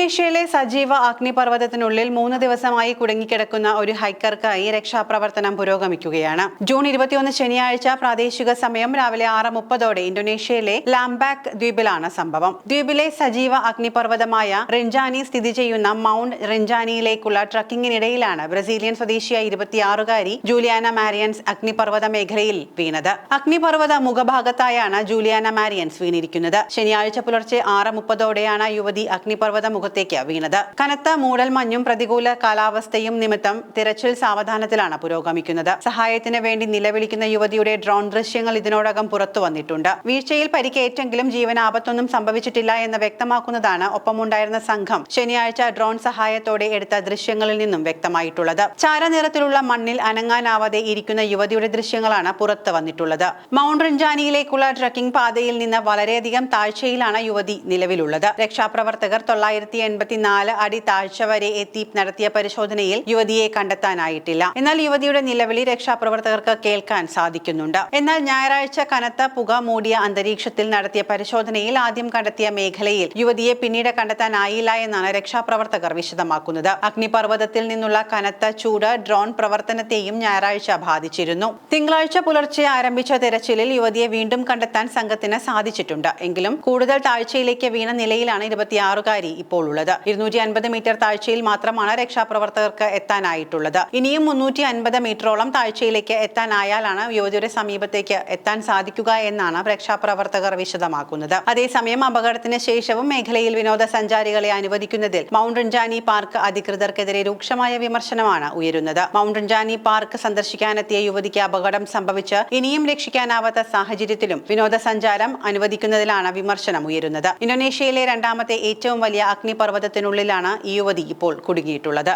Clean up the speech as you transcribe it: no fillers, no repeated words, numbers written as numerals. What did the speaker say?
ഇന്തോനേഷ്യയിലെ സജീവ അഗ്നിപർവ്വതത്തിനുള്ളിൽ 3 ദിവസമായി കുടുങ്ങിക്കിടക്കുന്ന ഒരു ഹൈക്കർക്കായി രക്ഷാപ്രവർത്തനം പുരോഗമിക്കുകയാണ്. ജൂൺ 21 ശനിയാഴ്ച പ്രാദേശിക സമയം രാവിലെ 6:30ഓടെ ഇന്തോനേഷ്യയിലെ ലാംബാക് ദ്വീപിലാണ് സംഭവം. ദ്വീപിലെ സജീവ അഗ്നിപർവ്വതമായ റിൻജാനി സ്ഥിതി ചെയ്യുന്ന മൗണ്ട് റിൻജാനിയിലേക്കുള്ള ട്രക്കിങ്ങിനിടയിലാണ് ബ്രസീലിയൻ സ്വദേശിയായ 26-കാരി ജൂലിയാന മാരിയൻസ് അഗ്നിപർവ്വത മേഖലയിൽ വീണത്. അഗ്നിപർവ്വത മുഖഭാഗത്തായാണ് ജൂലിയാന മാരിയൻസ് വീണിരിക്കുന്നത്. ശനിയാഴ്ച പുലർച്ചെ 6:30ഓടെയാണ് യുവതി അഗ്നിപർവ്വത മുഖത്തേക്ക് വീണത്. കനത്ത മൂടൽമഞ്ഞും പ്രതികൂല കാലാവസ്ഥയും നിമിത്തം തിരച്ചിൽ സാവധാനത്തിലാണ് പുരോഗമിക്കുന്നത്. സഹായത്തിന് വേണ്ടി നിലവിളിക്കുന്ന യുവതിയുടെ ഡ്രോൺ ദൃശ്യങ്ങൾ ഇതിനോടകം പുറത്തു വന്നിട്ടുണ്ട്. വീഴ്ചയിൽ പരിക്കേറ്റെങ്കിലും ജീവനാപത്തൊന്നും സംഭവിച്ചിട്ടില്ല എന്ന് വ്യക്തമാക്കുന്നതാണ് ഒപ്പമുണ്ടായിരുന്ന സംഘം ശനിയാഴ്ച ഡ്രോൺ സഹായത്തോടെ എടുത്ത ദൃശ്യങ്ങളിൽ നിന്നും വ്യക്തമായിട്ടുള്ളത്. ചാരനിറത്തിലുള്ള മണ്ണിൽ അനങ്ങാനാവാതെ ഇരിക്കുന്ന യുവതിയുടെ ദൃശ്യങ്ങളാണ് പുറത്തു വന്നിട്ടുള്ളത്. മൗണ്ട് റിൻജാനിയിലേക്കുള്ള ട്രക്കിംഗ് പാതയിൽ നിന്ന് വളരെയധികം താഴ്ചയിലാണ് യുവതി നിലവിലുള്ളത്. രക്ഷാപ്രവർത്തകർ 984 അടി താഴ്ച വരെ എത്തി നടത്തിയ പരിശോധനയിൽ യുവതിയെ കണ്ടെത്താനായിട്ടില്ല. എന്നാൽ യുവതിയുടെ നിലവിളി രക്ഷാപ്രവർത്തകർക്ക് കേൾക്കാൻ സാധിക്കുന്നുണ്ട്. എന്നാൽ ഞായറാഴ്ച കനത്ത പുക മൂടിയ അന്തരീക്ഷത്തിൽ നടത്തിയ പരിശോധനയിൽ ആദ്യം കണ്ടെത്തിയ മേഖലയിൽ യുവതിയെ പിന്നീട് കണ്ടെത്താനായില്ല എന്നാണ് രക്ഷാപ്രവർത്തകർ വിശദമാക്കുന്നത്. അഗ്നിപർവ്വതത്തിൽ നിന്നുള്ള കനത്ത ചൂട് ഡ്രോൺ പ്രവർത്തനത്തെയും ഞായറാഴ്ച ബാധിച്ചിരുന്നു. തിങ്കളാഴ്ച പുലർച്ചെ ആരംഭിച്ച തെരച്ചിലിൽ യുവതിയെ വീണ്ടും കണ്ടെത്താൻ സംഘത്തിന് സാധിച്ചിട്ടുണ്ട്. എങ്കിലും കൂടുതൽ താഴ്ചയിലേക്ക് വീണ നിലയിലാണ് 26-കാരി ഇപ്പോൾ ഉള്ളത്. 250 മീറ്റർ താഴ്ചയിൽ മാത്രമാണ് രക്ഷാപ്രവർത്തകർക്ക് എത്താനായിട്ടുള്ളത്. ഇനിയും 350 മീറ്ററോളം താഴ്ചയിലേക്ക് എത്താനായാലാണ് യുവതിയുടെ സമീപത്തേക്ക് എത്താൻ സാധിക്കുക എന്നാണ് രക്ഷാപ്രവർത്തകർ വിശദമാക്കുന്നത്. അതേസമയം അപകടത്തിന് ശേഷവും മേഖലയിൽ വിനോദസഞ്ചാരികളെ അനുവദിക്കുന്നതിൽ മൗണ്ട് റിൻജാനി പാർക്ക് അധികൃതർക്കെതിരെ രൂക്ഷമായ വിമർശനമാണ് ഉയരുന്നത്. മൗണ്ട് റിൻജാനി പാർക്ക് സന്ദർശിക്കാനെത്തിയ യുവതിക്ക് അപകടം സംഭവിച്ച് ഇനിയും രക്ഷിക്കാനാവാത്ത സാഹചര്യത്തിലും വിനോദസഞ്ചാരം അനുവദിക്കുന്നതിലാണ് വിമർശനം ഉയരുന്നത്. ഇന്തോനേഷ്യയിലെ രണ്ടാമത്തെ ഏറ്റവും വലിയ അഗ്നിപർവ്വതത്തിനുള്ളിലാണ് ഈ യുവതി ഇപ്പോൾ കുടുങ്ങിയിട്ടുള്ളത്.